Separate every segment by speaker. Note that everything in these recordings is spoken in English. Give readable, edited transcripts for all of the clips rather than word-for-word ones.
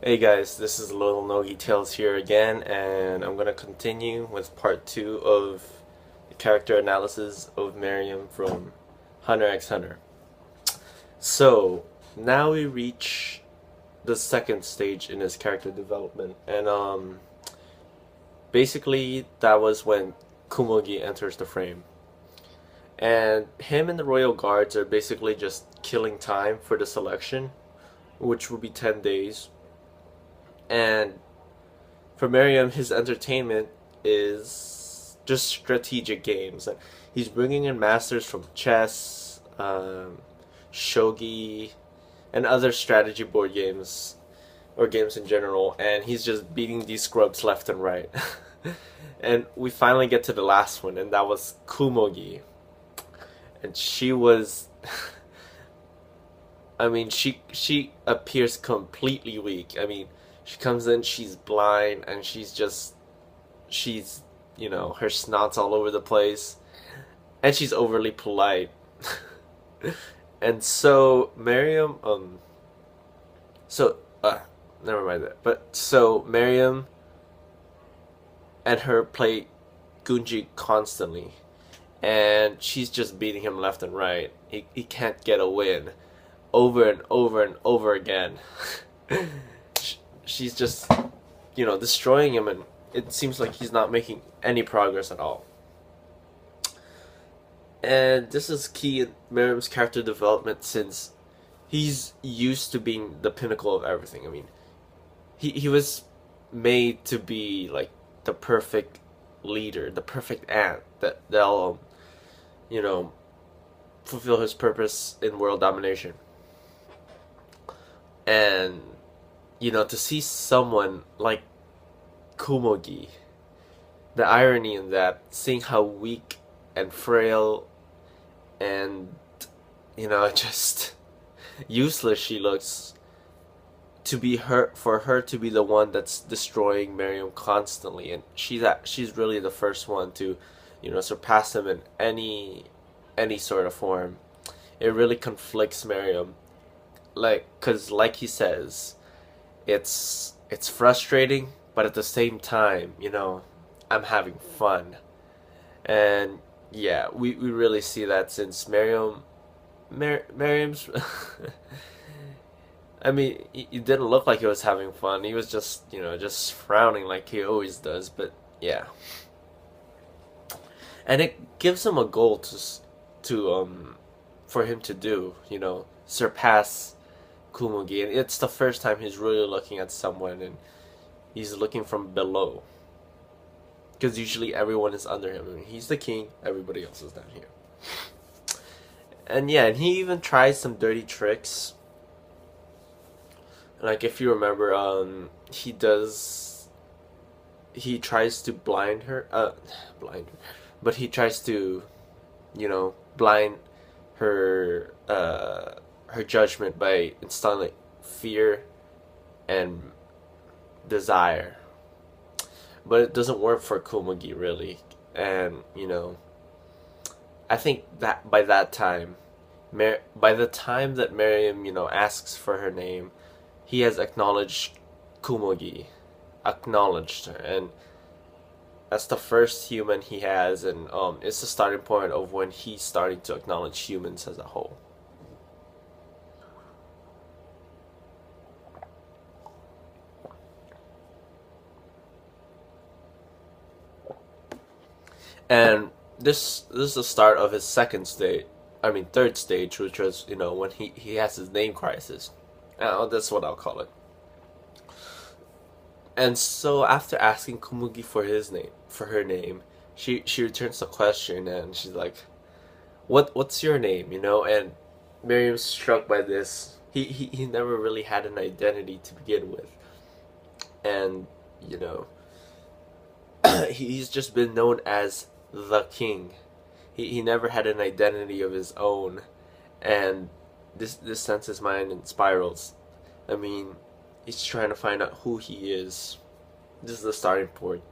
Speaker 1: Hey guys, this is Little Nogi Tales here again, and I'm gonna continue with part 2 of the character analysis of Meruem from Hunter x Hunter. So, now we reach the second stage in his character development, and basically that was when Kumogi enters the frame. And him and the Royal Guards are basically just killing time for the selection, which will be 10 days. And for Meruem, his entertainment is just strategic games. He's bringing in masters from chess, shogi, and other strategy board games, or games in general, and he's just beating these scrubs left and right. And we finally get to the last one, and that was Kumogi. And she was I mean, she appears completely weak. I mean, she comes in, she's blind, and she's her snot's all over the place, and she's overly polite. And so Meruem, so never mind that. But so Meruem and her play Gunji constantly, and she's just beating him left and right. He can't get a win over and over and over again. She's just, destroying him, and it seems like he's not making any progress at all. And this is key in Meruem's character development since he's used to being the pinnacle of everything. I mean, he was made to be like the perfect leader, the perfect ant that'll, you know, fulfill his purpose in world domination. And to see someone like Kumogi, the irony in that, seeing how weak and frail and just useless she looks, for her to be the one that's destroying Meruem constantly, and she's really the first one to surpass him in any sort of form. It really conflicts Meruem, cuz like he says, it's frustrating, but at the same time, I'm having fun. And yeah, we really see that since Meruem's I mean, he didn't look like he was having fun. He was just frowning like he always does. But yeah, and it gives him a goal to for him to do. Surpass Kumogi, and it's the first time he's really looking at someone, and he's looking from below. Because usually everyone is under him. I mean, he's the king. Everybody else is down here. And yeah, and he even tries some dirty tricks. Like if you remember, he tries to blind her, but he tries to, blind her, her judgment by instilling fear and desire. But it doesn't work for Kumogi really, and I think that by the time that Meruem asks for her name, he has acknowledged Kumogi, acknowledged her, and that's the first human he has, and it's the starting point of when he's starting to acknowledge humans as a whole. And this is the start of his third stage, which was when he has his name crisis. That's what I'll call it. And so after asking Kumugi for her name, she returns the question, and she's like, "What's your name?" And Meruem's struck by this. He never really had an identity to begin with, and he's just been known as the king. He never had an identity of his own, and this sends his mind in spirals. I mean, he's trying to find out who he is. This is the starting point.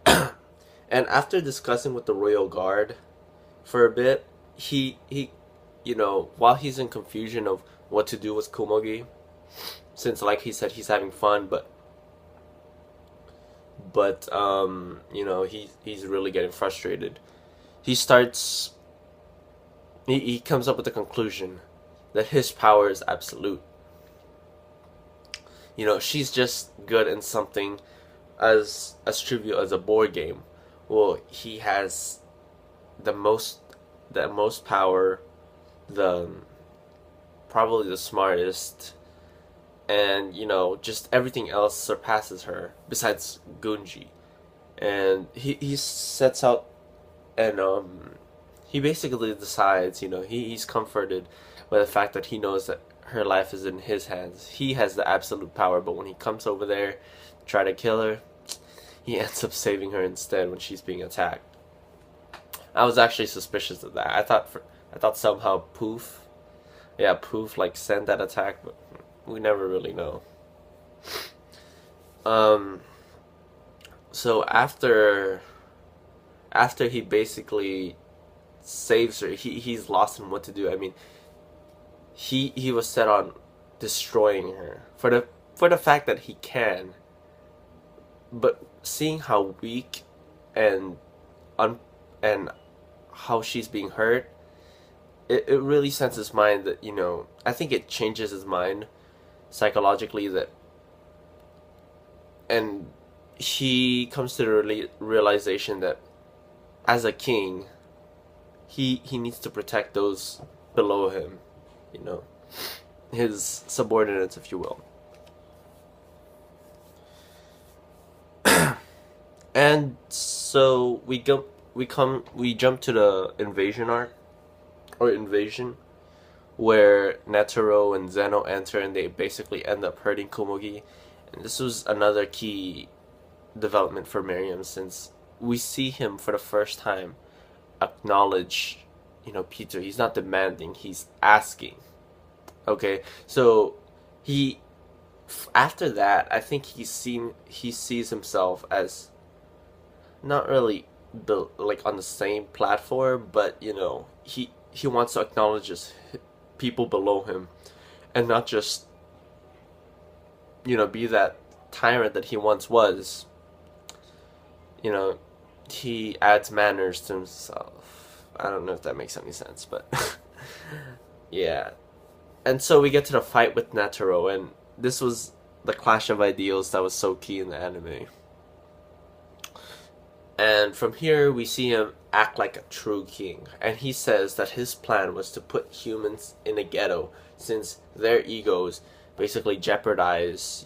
Speaker 1: And after discussing with the royal guard for a bit, he while he's in confusion of what to do with Kumogi, since, like he said, he's having fun, but he's really getting frustrated. He starts he comes up with the conclusion that his power is absolute. She's just good in something as trivial as a board game. Well, he has the most power, the probably the smartest, and just everything else surpasses her besides Gunji. And he sets out, and he basically decides, he's comforted by the fact that he knows that her life is in his hands. He has the absolute power, but when he comes over there to try to kill her, he ends up saving her instead when she's being attacked. I was actually suspicious of that. I thought somehow Poof like sent that attack, but we never really know. Um, so after he basically saves her, he's lost in what to do. I mean, he was set on destroying her for the fact that he can, but seeing how weak and un and how she's being hurt, it really sends his mind that I think it changes his mind psychologically, that and he comes to the realization that as a king, he needs to protect those below him, you know, his subordinates, if you will. And so we jump to the invasion arc, or invasion, where Netero and Zeno enter, and they basically end up hurting Komugi. And this was another key development for Meruem, since we see him for the first time acknowledge, Peter. He's not demanding, he's asking. Okay, so he after that, I think he sees himself as not really built like on the same platform, but he wants to acknowledge his people below him, and not just be that tyrant that he once was. He adds manners to himself. I don't know if that makes any sense, but yeah. And so we get to the fight with Netero, and this was the clash of ideals that was so key in the anime. And from here, we see him act like a true king. And he says that his plan was to put humans in a ghetto, since their egos basically jeopardize,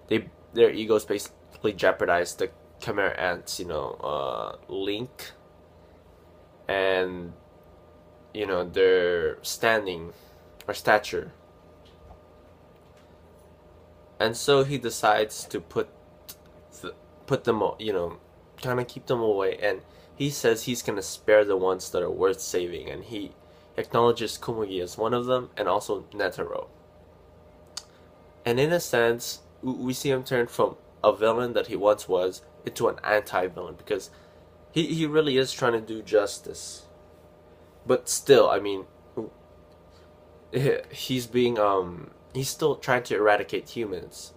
Speaker 1: their egos basically jeopardize the Chimera Ants, Link, and, their standing or stature. And so he decides to put them, kind of keep them away, and he says he's gonna spare the ones that are worth saving, and he acknowledges Komugi as one of them, and also Netero. And in a sense, we see him turn from a villain that he once was into an anti-villain, because he really is trying to do justice. But still, I mean, he's still trying to eradicate humans.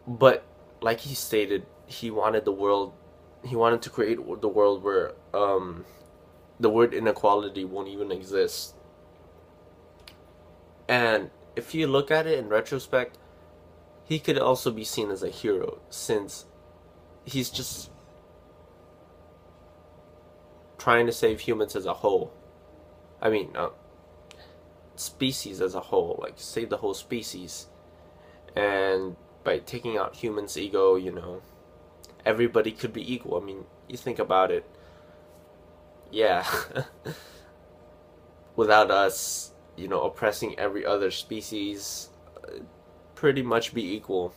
Speaker 1: But like he stated, he wanted to create the world where the word inequality won't even exist. And if you look at it in retrospect, he could also be seen as a hero, since he's just trying to save humans as a whole. I mean, species as a whole, like save the whole species. And by taking out humans' ego, everybody could be equal. I mean, you think about it. Yeah. Without us, oppressing every other species, pretty much be equal.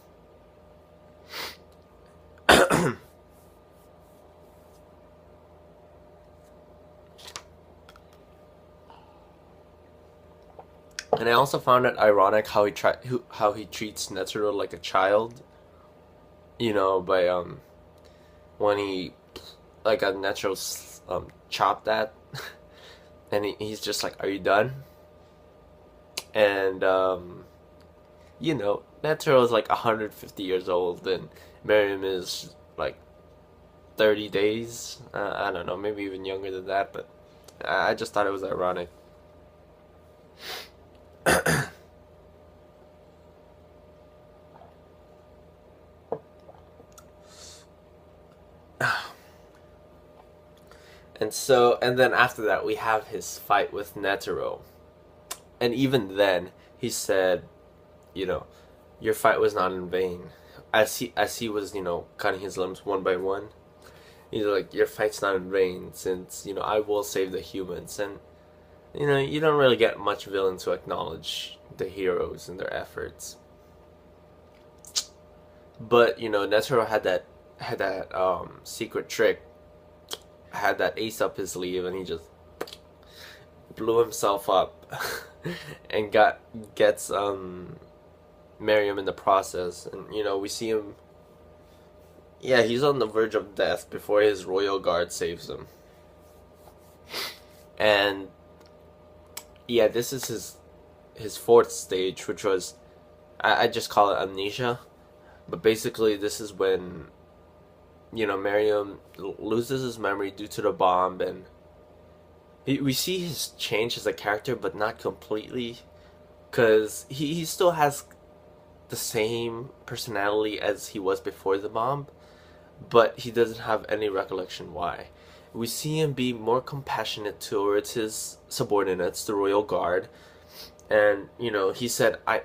Speaker 1: And I also found it ironic how he treats Netero like a child. By when he like a Netero chopped that, and he's just like, "Are you done?" And you know, Netero is like 150 years old, and Meruem is like 30 days. I don't know, maybe even younger than that, but I just thought it was ironic. And then after that, we have his fight with Netero. And even then, he said, you know, your fight was not in vain. As he was, cutting his limbs one by one, he's like, your fight's not in vain, since, I will save the humans. And, you don't really get much villains who acknowledge the heroes and their efforts. But, Netero had that secret trick, had that ace up his sleeve, and he just blew himself up and gets Meruem in the process. And we see him, yeah, he's on the verge of death before his royal guard saves him. And yeah, this is his fourth stage, which was, I just call it amnesia, but basically this is when Meruem loses his memory due to the bomb. And we see his change as a character, but not completely, because he still has the same personality as he was before the bomb, but he doesn't have any recollection why. We see him be more compassionate towards his subordinates, the royal guard, and he said, I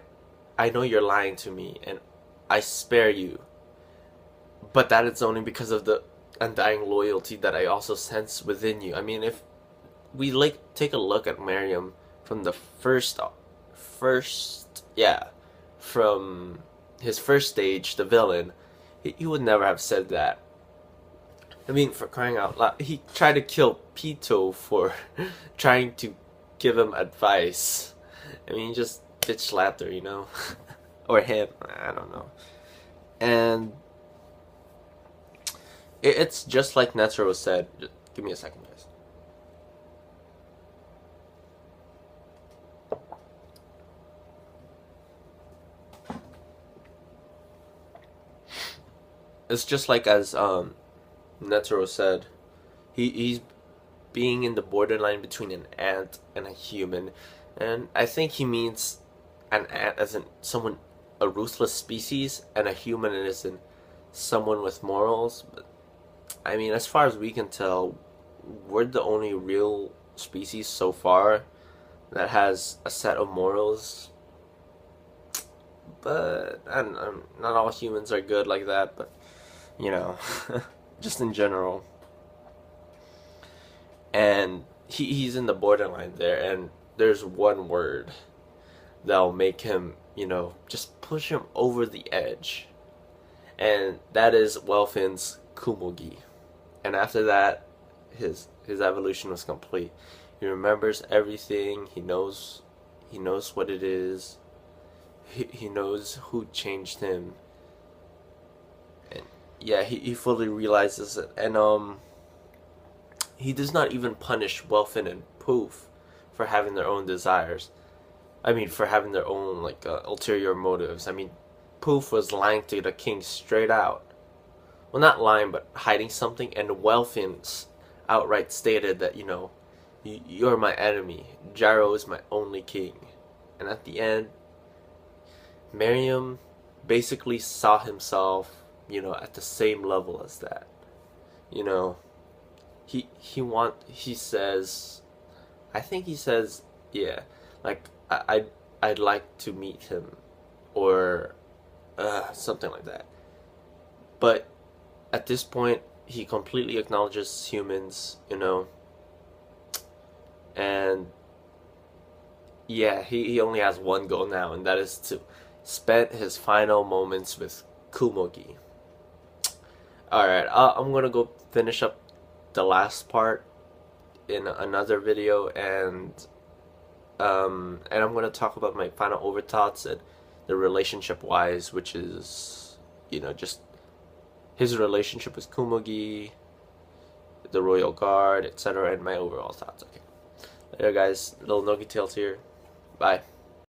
Speaker 1: know you're lying to me, and I spare you, but that is only because of the undying loyalty that I also sense within you. I mean, if we take a look at Meruem from the from his first stage, the villain, he would never have said that. I mean, for crying out loud, he tried to kill Pito for trying to give him advice. I mean, he just bitch slapped her, or him, I don't know. And it's just like Netero said. Just give me a second, guys. It's just like as Netero said. He's being in the borderline between an ant and a human, and I think he means an ant as in someone, a ruthless species, and a human as in someone with morals. But I mean, as far as we can tell, we're the only real species so far that has a set of morals. But not all humans are good like that, but just in general. And he's in the borderline there, and there's one word that'll make him, just push him over the edge. And that is Welfin's Kumogi. And after that, his evolution was complete. He remembers everything. He knows what it is. He knows who changed him. And yeah, he fully realizes it. And he does not even punish Welfin and Poof for having their own desires. I mean, for having their own ulterior motives. I mean, Poof was lying to the king straight out. Well, not lying, but hiding something. And Welfin outright stated that, you're my enemy. Gyro is my only king. And at the end, Meruem basically saw himself, at the same level as that. He says, I think he says, yeah, I'd like to meet him, or something like that. But at this point, he completely acknowledges humans, and yeah, he only has one goal now, and that is to spend his final moments with Kumogi. Alright, I'm gonna go finish up the last part in another video, and I'm gonna talk about my final overthoughts and the relationship wise, which is, just his relationship with Kumogi, the Royal Guard, etc., and my overall thoughts. Okay. Later, guys. Little Nogi Tales here. Bye.